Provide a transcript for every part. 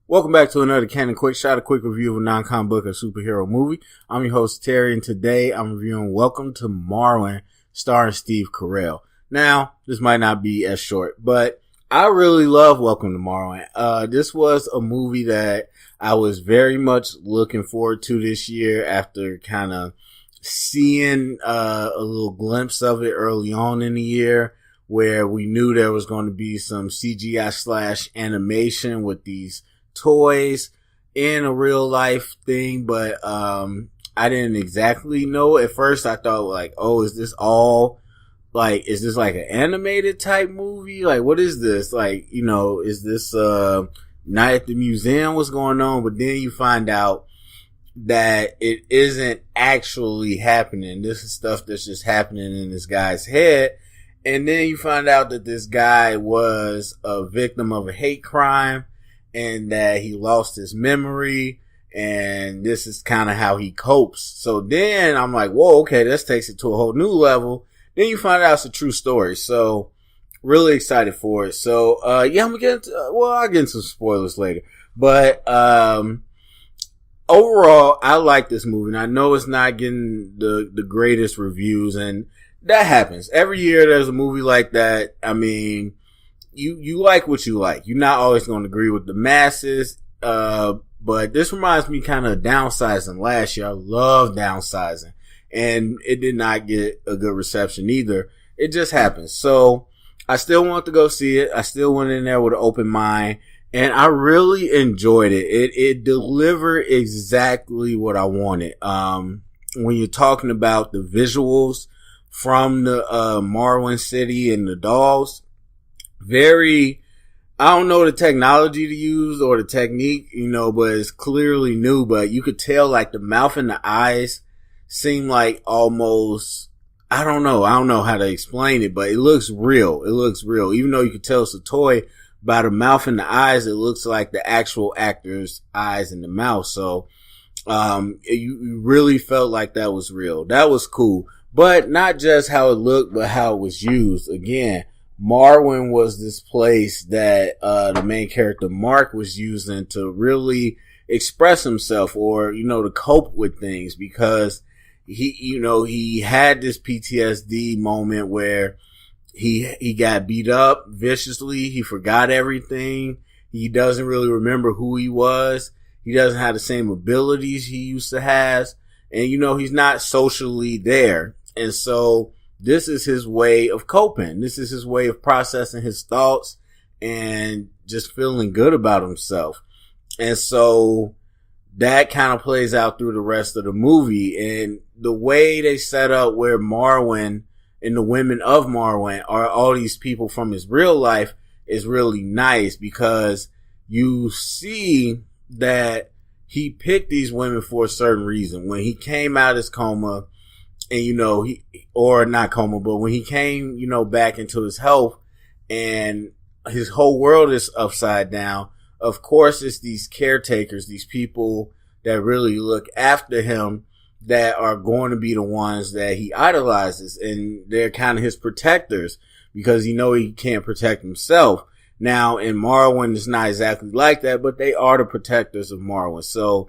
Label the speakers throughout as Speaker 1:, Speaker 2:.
Speaker 1: Welcome back to another Canon Quick Shot, a quick review of a non-comic book or superhero movie. I'm your host, Terry, and today I'm reviewing Welcome to Marwen, starring Steve Carell. Now, this might not be as short, but I really love Welcome to Marwen. This was a movie that I was very much looking forward to this year after kind of seeing a little glimpse of it early on in the year, where we knew there was going to be some CGI / animation with these toys in a real life thing, but I didn't exactly know. At first I thought like, oh, is this like an animated type movie? Like, what is this? Like, you know, is this Night at the Museum? What's going on? But then you find out that it isn't actually happening. This is stuff that's just happening in this guy's head. And then you find out that this guy was a victim of a hate crime and that he lost his memory, and this is kind of how he copes. So then I'm like, whoa, okay, this takes it to a whole new level. Then you find out it's a true story. So really excited for it. So, yeah, I'm gonna get into, I'll get into some spoilers later, but, overall, I like this movie, and I know it's not getting the greatest reviews, and that happens. Every year there's a movie like that. I mean, you like what you like. You're not always going to agree with the masses, but this reminds me kind of Downsizing last year. I love Downsizing, and it did not get a good reception either. It just happens. So I still want to go see it. I still went in there with an open mind, and I really enjoyed it. It delivered exactly what I wanted. When you're talking about the visuals from the Marwen City and the dolls, I don't know the technology to use or the technique, but it's clearly new, but you could tell like the mouth and the eyes seem like almost, I don't know how to explain it, but it looks real. It looks real. Even though you could tell it's a toy, by the mouth and the eyes, it looks like the actual actor's eyes and the mouth. So, you really felt like that was real. That was cool. But not just how it looked, but how it was used. Again, Marwen was this place that the main character Mark was using to really express himself, or to cope with things, because he had this PTSD moment where he got beat up viciously. He forgot everything. He doesn't really remember who he was. He doesn't have the same abilities he used to have, and he's not socially there. And so this is his way of coping. This is his way of processing his thoughts and just feeling good about himself. And so that kind of plays out through the rest of the movie. And the way they set up where Marwen and the women of Marwen are all these people from his real life is really nice, because you see that he picked these women for a certain reason. When he came out of his coma, and or not coma, but when he came, back into his health and his whole world is upside down, of course it's these caretakers, these people that really look after him, that are going to be the ones that he idolizes, and they're kind of his protectors, because he can't protect himself. Now in Marwen, it's not exactly like that, but they are the protectors of Marwen. So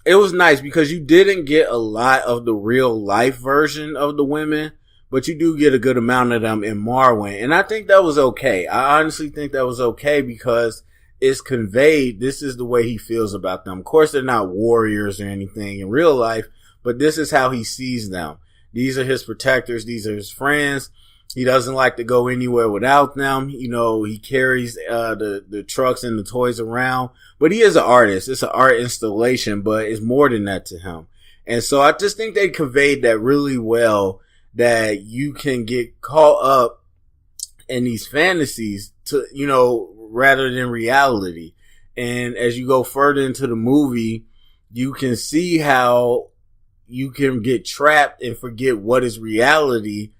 Speaker 1: it was nice, because you didn't get a lot of the real life version of the women, but you do get a good amount of them in Marwen. And I think that was okay. I honestly think that was okay, because it's conveyed, this is the way he feels about them. Of course, they're not warriors or anything in real life, but this is how he sees them. These are his protectors. These are his friends. He doesn't like to go anywhere without them. He carries the trucks and the toys around, but he is an artist. It's an art installation, but it's more than that to him. And so I just think they conveyed that really well, that you can get caught up in these fantasies rather than reality. And as you go further into the movie, you can see how you can get trapped and forget what is reality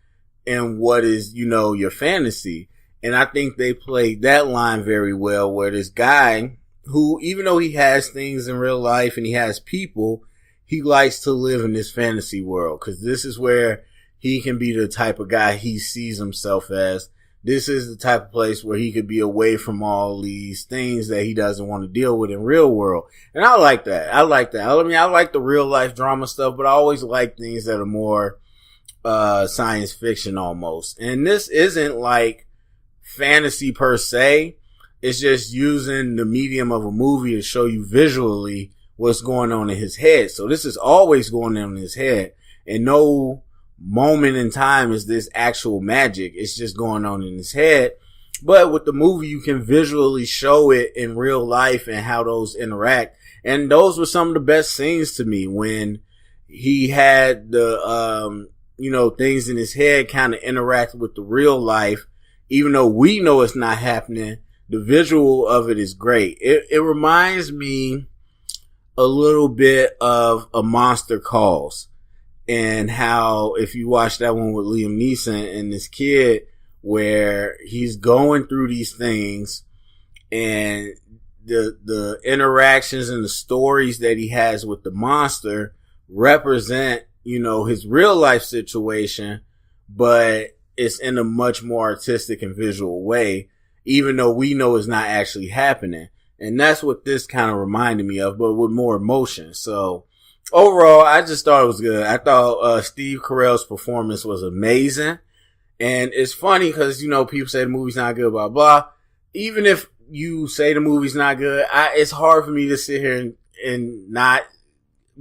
Speaker 1: and what is, your fantasy. And I think they played that line very well, where this guy who, even though he has things in real life and he has people, he likes to live in this fantasy world, because this is where he can be the type of guy he sees himself as. this is the type of place where he could be away from all these things that he doesn't want to deal with in real world. And I like that. I like the real life drama stuff, but I always like things that are more science fiction almost. And this isn't like fantasy per se. It's just using the medium of a movie to show you visually what's going on in his head. So this is always going on in his head. And no moment in time is this actual magic. It's just going on in his head. But with the movie, you can visually show it in real life and how those interact. And those were some of the best scenes to me, when he had the, things in his head kind of interact with the real life. Even though we know it's not happening, the visual of it is great. It reminds me a little bit of A Monster Calls, and how, if you watch that one with Liam Neeson and this kid, where he's going through these things and the interactions and the stories that he has with the monster represent, his real life situation, but it's in a much more artistic and visual way, even though we know it's not actually happening. And that's what this kind of reminded me of, but with more emotion. So overall, I just thought it was good. I thought Steve Carell's performance was amazing. And it's funny because, people say the movie's not good, blah, blah. Even if you say the movie's not good, it's hard for me to sit here and not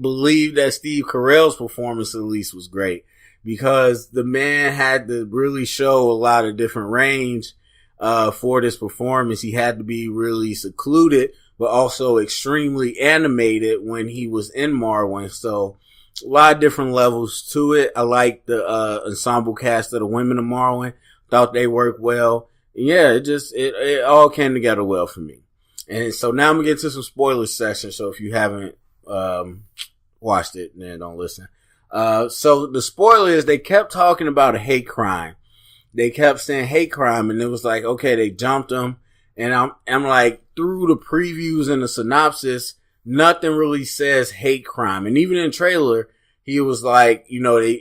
Speaker 1: believe that Steve Carell's performance at least was great. Because the man had to really show a lot of different range for this performance. He had to be really secluded, but also extremely animated when he was in Marwen. So a lot of different levels to it. I like the ensemble cast of the women of Marwen. Thought they worked well. Yeah, it all came together well for me. And so now I'm gonna get to some spoiler section. So if you haven't watched it, then don't listen. So the spoiler is, they kept talking about a hate crime. They kept saying hate crime, and it was like, okay, they jumped him. And I'm like, through the previews and the synopsis, nothing really says hate crime. And even in the trailer, he was like,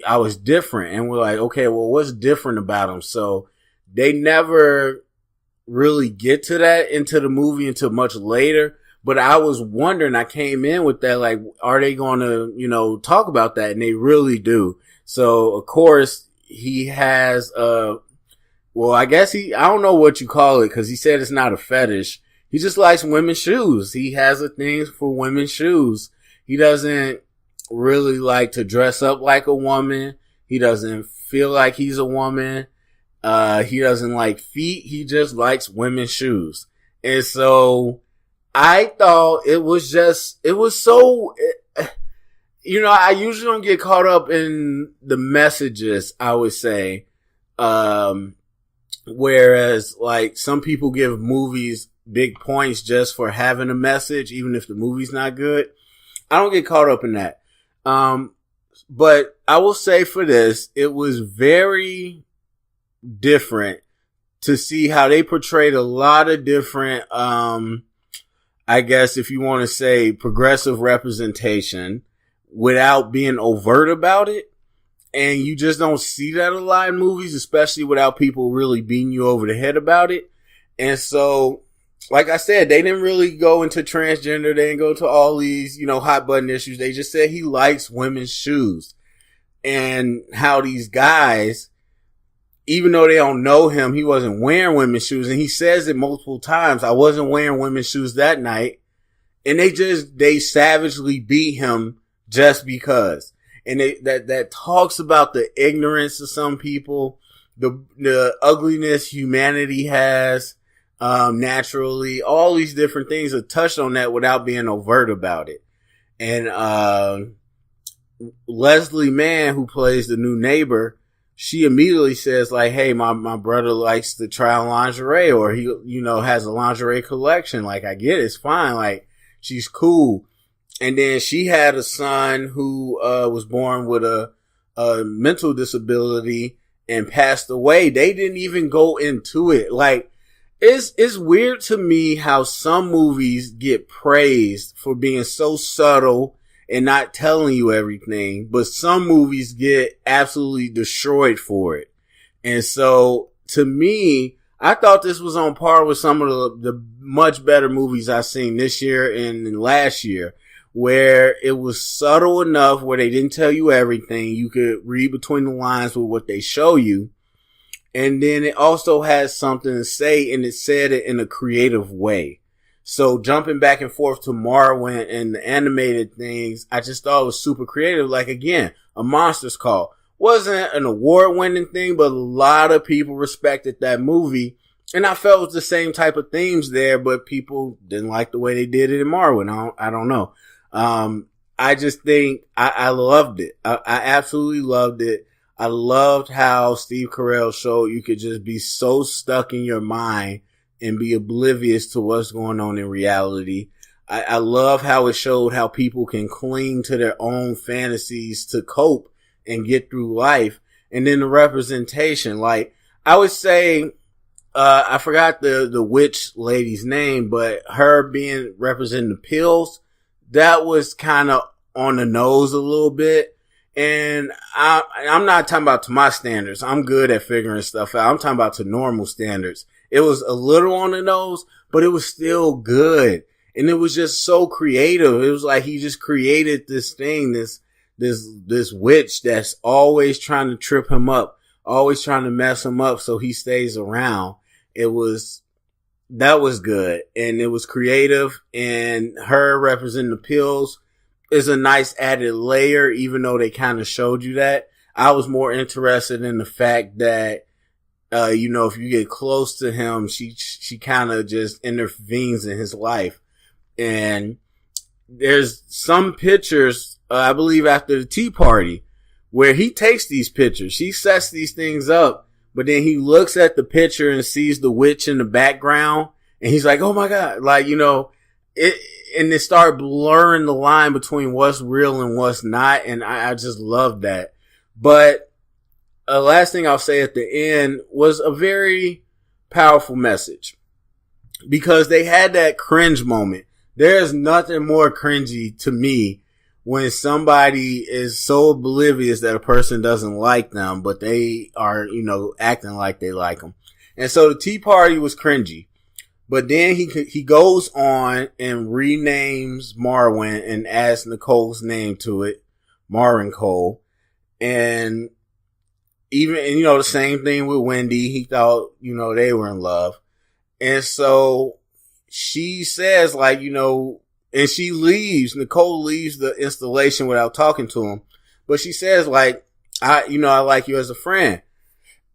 Speaker 1: I was different. And we're like, okay, well, what's different about him? So they never really get to that into the movie until much later. But I was wondering, I came in with that, like, are they going to, talk about that? And they really do. So, of course, he has, I guess I don't know what you call it, because he said it's not a fetish. He just likes women's shoes. He has a thing for women's shoes. He doesn't really like to dress up like a woman. He doesn't feel like he's a woman. He doesn't like feet. He just likes women's shoes. And so I thought it was so, I usually don't get caught up in the messages, I would say. Whereas like some people give movies big points just for having a message, even if the movie's not good. I don't get caught up in that. But I will say for this, it was very different to see how they portrayed a lot of different, I guess if you want to say progressive representation without being overt about it. And you just don't see that a lot in movies, especially without people really beating you over the head about it. And so, like I said, they didn't really go into transgender. They didn't go to all these, hot button issues. They just said he likes women's shoes. And how these guys, even though they don't know him, he wasn't wearing women's shoes. And he says it multiple times. I wasn't wearing women's shoes that night. And they savagely beat him just because. And that talks about the ignorance of some people, the ugliness humanity has, naturally, all these different things are touched on that without being overt about it. And, Leslie Mann, who plays the new neighbor, she immediately says like, hey, my brother likes to try on lingerie, or he, has a lingerie collection. Like, I get it. It's fine. Like, she's cool. And then she had a son who was born with a mental disability and passed away. They didn't even go into it. Like, it's weird to me how some movies get praised for being so subtle and not telling you everything, but some movies get absolutely destroyed for it. And so, to me, I thought this was on par with some of the much better movies I've seen this year and last year, where it was subtle enough where they didn't tell you everything. You could read between the lines with what they show you. And then it also has something to say, and it said it in a creative way. So jumping back and forth to Marwen and the animated things, I just thought it was super creative. Like, again, A Monster's Call. Wasn't an award-winning thing, but a lot of people respected that movie. And I felt it was the same type of themes there, but people didn't like the way they did it in Marwen. I don't know. I just think I loved it. I absolutely loved it. I loved how Steve Carell showed you could just be so stuck in your mind and be oblivious to what's going on in reality. I love how it showed how people can cling to their own fantasies to cope and get through life. And then the representation, like, I would say, I forgot the witch lady's name, but her being representing the pills, that was kind of on the nose a little bit. And I'm not talking about to my standards. I'm good at figuring stuff out. I'm talking about to normal standards. It was a little on the nose, but it was still good. And it was just so creative. It was like he just created this thing, this witch that's always trying to trip him up, always trying to mess him up so he stays around. That was good. And it was creative, and her representing the pills is a nice added layer, even though they kind of showed you that. I was more interested in the fact that, if you get close to him, she kind of just intervenes in his life. And there's some pictures, I believe after the Tea Party, where he takes these pictures. He sets these things up, but then he looks at the picture and sees the witch in the background, and he's like, oh my God, like, and they start blurring the line between what's real and what's not. And I just love that. But last thing I'll say at the end was a very powerful message, because they had that cringe moment. There's nothing more cringy to me when somebody is so oblivious that a person doesn't like them, but they are, acting like they like them. And so the Tea Party was cringy. But then he goes on and renames Marwen and adds Nicole's name to it, Marwen Cole. And the same thing with Wendy. He thought, they were in love. And so she says, like, and she leaves. Nicole leaves the installation without talking to him. But she says, like, I like you as a friend.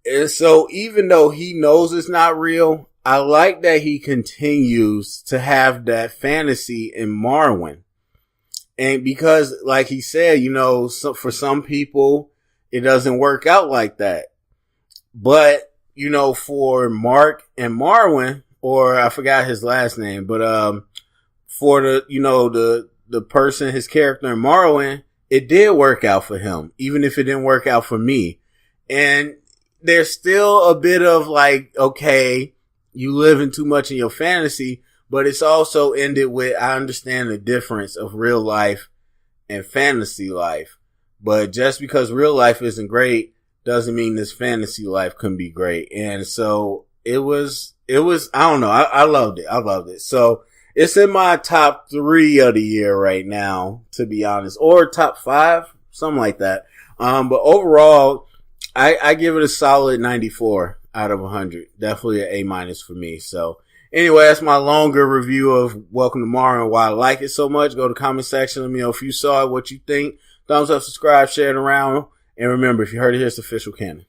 Speaker 1: And so even though he knows it's not real, I like that he continues to have that fantasy in Marwen. And because, like he said, for some people, it doesn't work out like that. But, for Mark and Marwen, or I forgot his last name, but, for the person, his character in Marwen, it did work out for him, even if it didn't work out for me. And there's still a bit of like, okay, you living too much in your fantasy, but it's also ended with, I understand the difference of real life and fantasy life. But just because real life isn't great doesn't mean this fantasy life couldn't be great. And so it was, I don't know. I loved it. I loved it. So it's in my top 3 of the year right now, to be honest, or top 5, something like that. But overall, I give it a solid 94 out of 100. Definitely an A- for me. So anyway, that's my longer review of Welcome to Marwen. Why I like it so much. Go to the comment section. Let me know if you saw it, what you think. Thumbs up, subscribe, share it around. And remember, if you heard it here, it's official canon.